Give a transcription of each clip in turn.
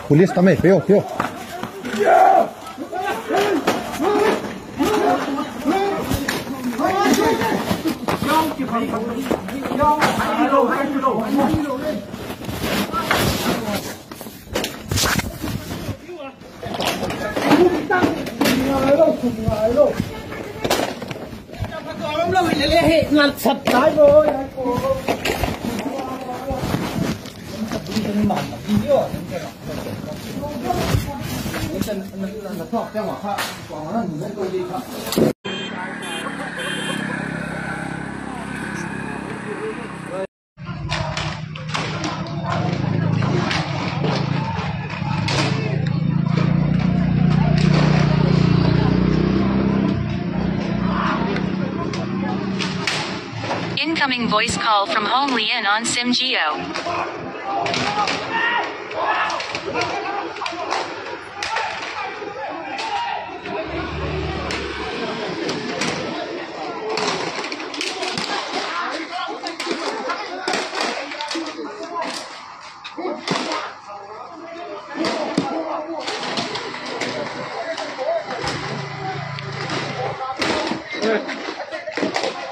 Police também, viu? Incoming voice call from Hong Lian on Sim Geo.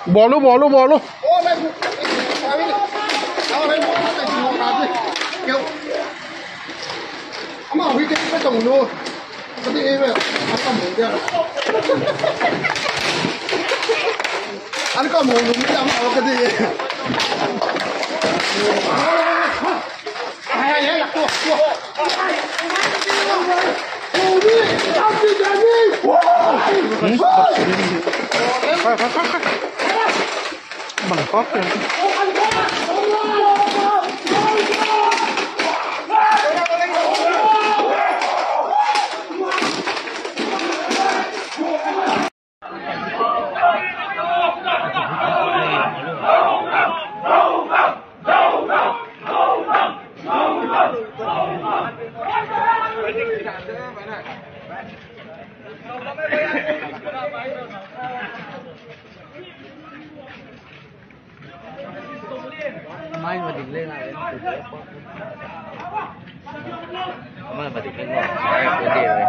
Bỏ luôn. Mà huy cái tổng luôn. Cái gì vậy? Ăn con mồm kia. Ăn con mồm đúng không? Cái gì? Hay là tua. Bằng cóp kìa. Mai mà định lên lại mai mà định lên ngồi cái điều này